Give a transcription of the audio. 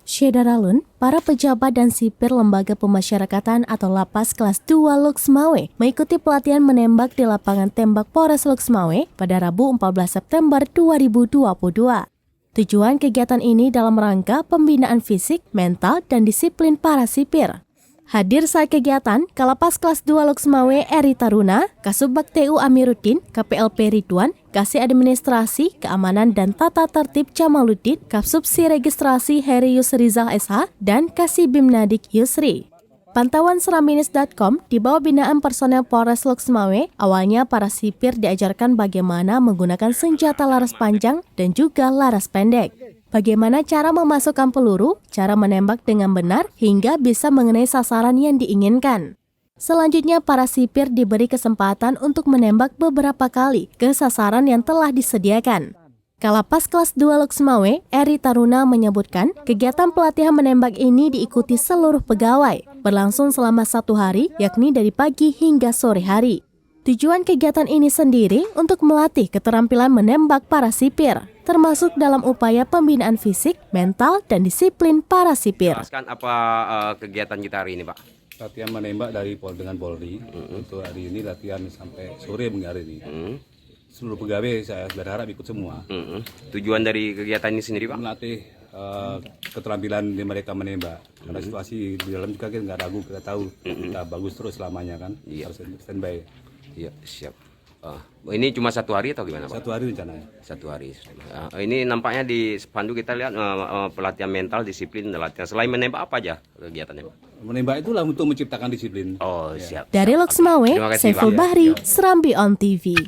Syedaralun, para pejabat dan sipir Lembaga Pemasyarakatan atau Lapas Kelas 2 Loksmawe mengikuti pelatihan menembak di lapangan tembak Polres Loksmawe pada Rabu 14 September 2022. Tujuan kegiatan ini dalam rangka pembinaan fisik, mental, dan disiplin para sipir. Hadir saat kegiatan, Kalapas Kelas 2 Loksmawe Eri Taruna, Kasubag TU Amiruddin, KPLP Ridwan, Kasih Administrasi, Keamanan dan Tata Tertib Jamaluddin, Kapsubsi Registrasi Heri Yusrizal SH, dan Kasih Bimnadik Yusri. Pantauan seraminis.com di bawah binaan personel Polres Loksmawe, awalnya para sipir diajarkan bagaimana menggunakan senjata laras panjang dan juga laras pendek. Bagaimana cara memasukkan peluru, cara menembak dengan benar, hingga bisa mengenai sasaran yang diinginkan. Selanjutnya, para sipir diberi kesempatan untuk menembak beberapa kali ke sasaran yang telah disediakan. Kalapas Kelas 2 Loksmawe, Eri Taruna menyebutkan, kegiatan pelatihan menembak ini diikuti seluruh pegawai, berlangsung selama 1 hari, yakni dari pagi hingga sore hari. Tujuan kegiatan ini sendiri untuk melatih keterampilan menembak para sipir, termasuk dalam upaya pembinaan fisik, mental, dan disiplin para sipir. Jelaskan apa kegiatan kita hari ini, Pak? Latihan menembak dari dengan Polri. Untuk hari ini latihan sampai sore hari ini. Seluruh pegawai saya berharap ikut semua. Tujuan dari kegiatan ini sendiri, Pak? Melatih keterampilan mereka menembak. Karena situasi di dalam juga kita nggak ragu, kita tahu kita bagus terus selamanya kan. Iya. Harus standby. Iya, siap. Ini cuma 1 hari atau gimana, Pak? 1 hari rencananya. 1 hari. Ini nampaknya di spanduk kita lihat pelatihan mental, disiplin, latihan. Selain menembak apa aja kegiatannya, Pak? Menembak itulah untuk menciptakan disiplin. Oh, siap. Dari Loksmawe, Terima kasih, Saiful Pak. Bahri, Serambi On TV.